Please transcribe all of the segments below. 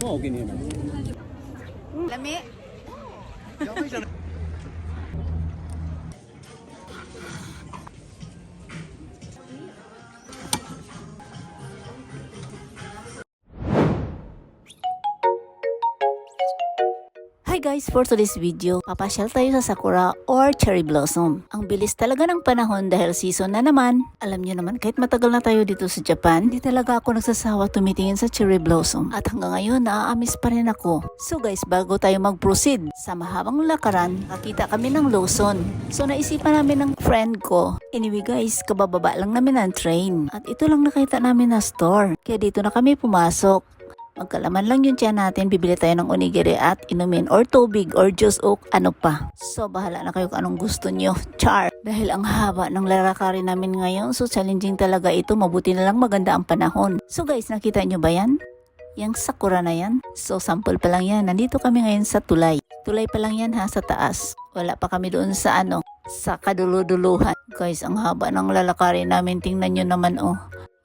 もうお気に入りなんです。Lami. Hi guys! For today's video, papasyal tayo sa Sakura or Cherry Blossom. Ang bilis talaga ng panahon dahil season na naman. Alam nyo naman, kahit matagal na tayo dito sa Japan, hindi talaga ako nagsasawa tumitingin sa Cherry Blossom. At hanggang ngayon, naaamis pa rin ako. So guys, bago tayo mag-proceed sa mahabang lakaran, nakita kami ng Lawson. So naisipan namin ng friend ko. Anyway guys, kabababa lang namin ng train. At ito lang nakita namin na store. Kaya dito na kami pumasok. Magkalaman lang yung tiyan natin, bibili tayo ng onigiri at inumin or tubig or juice o ano pa. So bahala na kayo kung anong gusto nyo. Char! Dahil ang haba ng lalakarin namin ngayon, so challenging talaga ito, mabuti na lang maganda ang panahon. So guys, nakita nyo ba yan? Yung Sakura na yan? So sample pa lang yan, nandito kami ngayon sa tulay. Tulay pa lang yan ha, sa taas. Wala pa kami doon sa sa kaduluduluhan. Guys, ang haba ng lalakarin namin, tingnan nyo naman oh.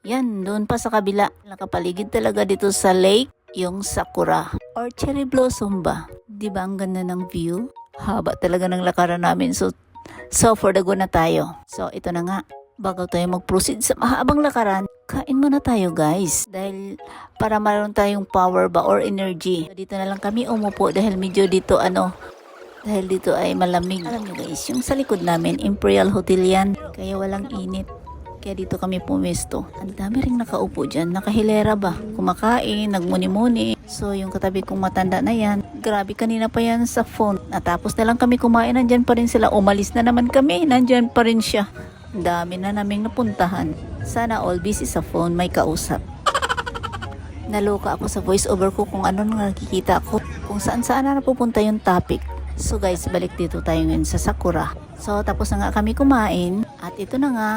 Yan, doon pa sa kabila. Nakapaligid talaga dito sa lake, yung Sakura or Cherry Blossom ba? Diba ang ganda ng view? Haba talaga ng lakaran namin. So for the go na tayo. So ito na nga. Bago tayo mag-proceed sa mahabang lakaran, kain muna tayo guys. Dahil para maroon tayong power ba or energy. Dito na lang kami umupo dahil medyo dito dahil dito ay malamig. Alam nyo guys, yung sa likod namin, Imperial Hotel yan. Kaya walang init. Kaya dito kami pumesto. Ang dami ring nakaupo dyan. Nakahilera ba? Kumakain, nagmuni-muni. So yung katabi kong matanda na yan, grabe kanina pa yan sa phone. Natapos na lang kami kumain, nandyan pa rin sila. Umalis na naman kami, nandyan pa rin siya. Ang dami na naming napuntahan. Sana all busy sa phone, may kausap. Naloka ako sa voice over ko kung ano nang nakikita ko. Kung saan-saan na napupunta yung topic. So guys, balik dito tayo ngayon sa Sakura. So tapos na nga kami kumain. At ito na nga,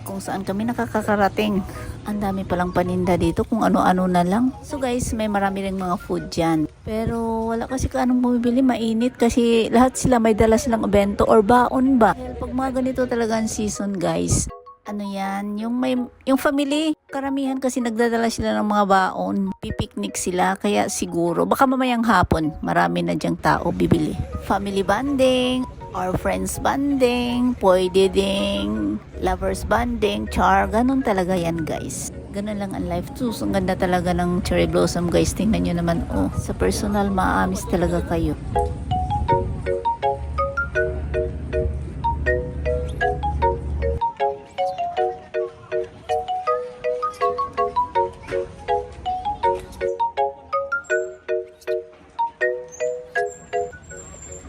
kung saan kami nakakarating. Ang dami palang paninda dito kung ano-ano na lang. So guys, may marami ring mga food dyan. Pero wala kasi anong bumibili, mainit kasi lahat sila may dala silang bento or baon ba. Dahil pag mga ganito talaga ang season guys, yan, yung family, karamihan kasi nagdadala sila ng mga baon. Pipiknik sila, kaya siguro, baka mamayang hapon, marami na dyang tao bibili. Family bonding, or friends bonding, pwede ding lovers bonding, char, ganun talaga yan guys. Ganun lang ang life too. So, ang ganda talaga ng Cherry Blossom guys. Tingnan nyo naman oh. Sa personal, maamis talaga kayo.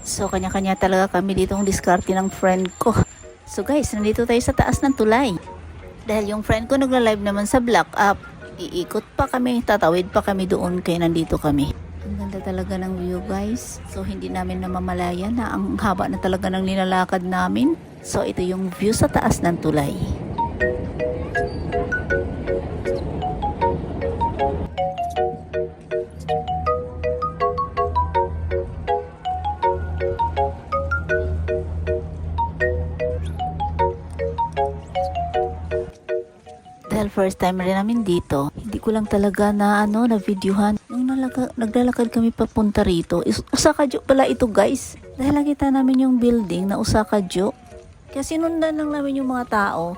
So, kanya-kanya talaga kami ditong diskarte ng friend ko. So guys, nandito tayo sa taas ng tulay. Dahil yung friend ko nagla-live naman sa Black Up, iikot pa kami, tatawid pa kami doon, kaya nandito kami. Ang ganda talaga ng view guys. So hindi namin namamalayan na ang haba na talaga ng nilalakad namin. So ito yung view sa taas ng tulay. Dahil first time rin namin dito, hindi ko lang talaga na videohan. Nung naglalakad kami papunta rito, Osaka-jo pala ito guys. Dahil nakita namin yung building na Osaka-jo. Kaya sinundan lang namin yung mga tao.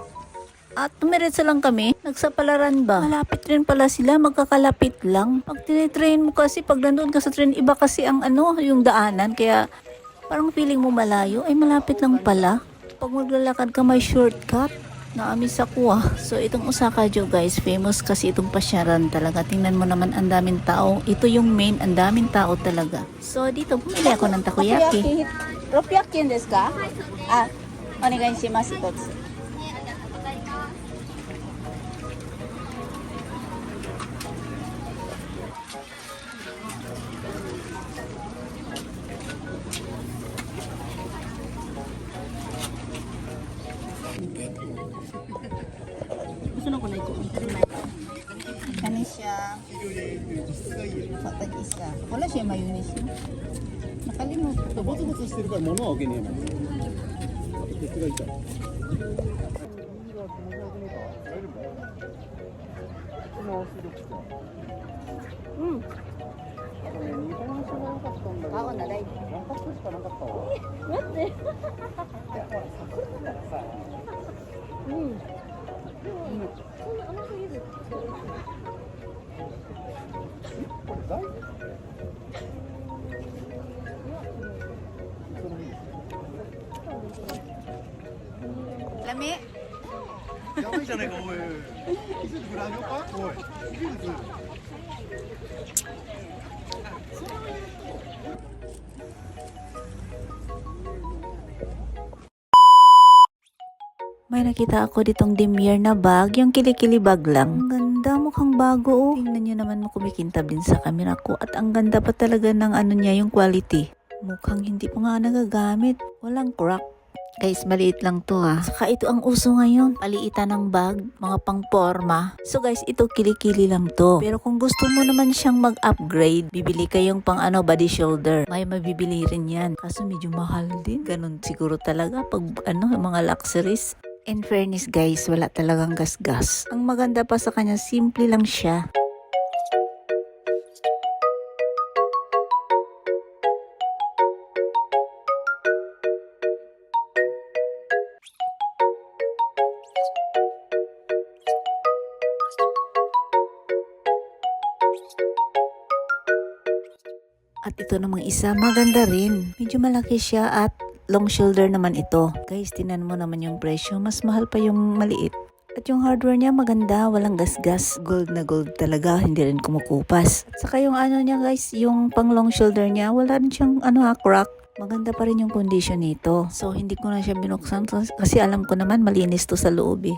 At tumiretsa lang kami, nagsapalaran ba? Malapit rin pala sila, magkakalapit lang. Pag tinitrain mo kasi, pag nandun ka sa train, iba kasi ang yung daanan. Kaya parang feeling mo malayo, ay malapit lang pala. Pag maglalakad ka, may shortcut. Naamis ako ah. So itong Osaka-jo guys, famous kasi itong pasyaran talaga. Tingnan mo naman ang daming tao. Ito yung main, ang daming tao talaga. So dito, bumili ako ng takoyaki. 600 yen desu ka? Ah, onegai shimasu itotsu. Gusto ko na ito. Kani siya. Patag-isa. Wala siya mayonnaise. Nakalimutan. ボツボツしてるから物は置けねえな。鉄がいた。うん。Kaon na day. Ang tapos pa ng katawa. What the? Lami. やばいじゃないかおい。見せてくれあげようかおい。いいです。 May nakita ako ditong Demir na bag, yung kilikili bag lang. Ang ganda, mukhang bago oh. Tingnan nyo naman mo kumikintab din sa camera ko at ang ganda pa talaga ng ano niya, yung quality. Mukhang hindi pa nga nagagamit. Walang crack. Guys, maliit lang to ha. Saka ito ang uso ngayon. Paliitan ng bag, mga pang forma. So guys, ito kilikili lang to. Pero kung gusto mo naman siyang mag-upgrade, bibili kayong pang ano, body shoulder. May mabibili rin yan. Kaso medyo mahal din. Ganun siguro talaga pag ano, mga luxuries. In fairness guys, wala talagang gasgas. Ang maganda pa sa kanya, simple lang siya. At ito namang isa, maganda rin. Medyo malaki siya at long shoulder naman ito. Guys, tinan mo naman yung presyo. Mas mahal pa yung maliit. At yung hardware niya maganda, walang gasgas. Gold na gold talaga, hindi rin kumukupas. At saka yung ano niya guys, yung pang long shoulder niya, wala rin siyang crack. Maganda pa rin yung condition nito. So, hindi ko na siya binuksan kasi alam ko naman malinis to sa loob eh.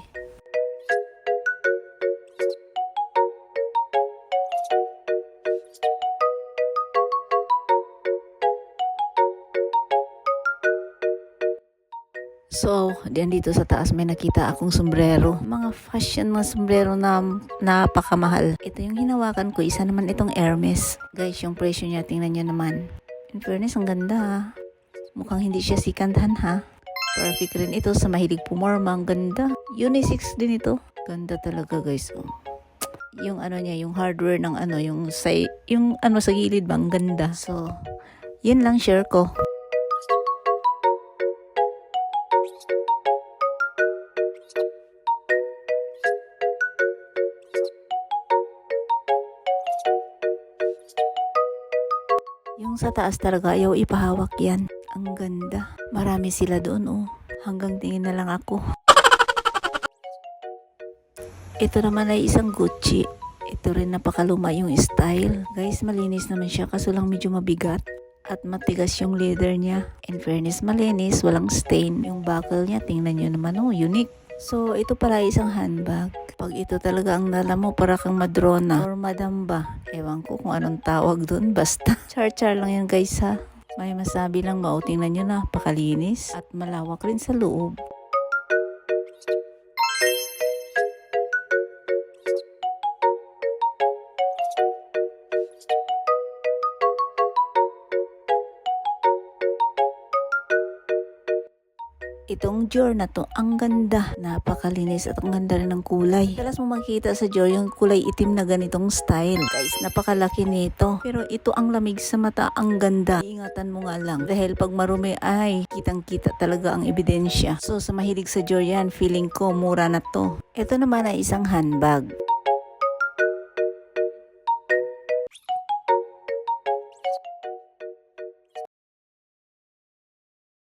So, diyan dito sa taas may nakita akong sombrero. Mga fashion na sombrero na napakamahal. Ito yung hinawakan ko. Isa naman itong Hermes. Guys, yung presyo niya, tingnan niyo naman. In fairness, ang ganda ha. Mukhang hindi siya second-hand ha. Perfect rin ito sa mahilig pumorma. Ang ganda. Unisex din ito. Ganda talaga guys. Oh. Yung ano niya, yung hardware ng ano, yung sa gilid ba, ang ganda. So, yun lang share ko. Yung sa taas talaga, ayaw ipahawak yan. Ang ganda. Marami sila doon oh. Hanggang tingin na lang ako. Ito naman ay isang Gucci. Ito rin napakaluma yung style. Guys, malinis naman siya kaso lang medyo mabigat. At matigas yung leather niya. In fairness, malinis. Walang stain. Yung buckle niya, tingnan nyo naman oh. Unique. So, ito pala isang handbag. Pag ito talaga ang nala mo, para kang madrona or madam ba. Ewan ko kung anong tawag doon. Basta. Char-char lang yan guys ha. May masabi lang, tingnan nyo na. Pakalinis at malawak rin sa loob. Itong Dior na to, ang ganda. Napakalinis at ang ganda rin ng kulay. Dalas mo makikita sa Dior yung kulay itim na ganitong style. Guys, napakalaki nito. Pero ito ang lamig sa mata, ang ganda. Ingatan mo nga lang. Dahil pag marumi ay kitang-kita talaga ang ebidensya. So sa mahilig sa Dior yan, feeling ko mura na to. Ito naman ay isang handbag.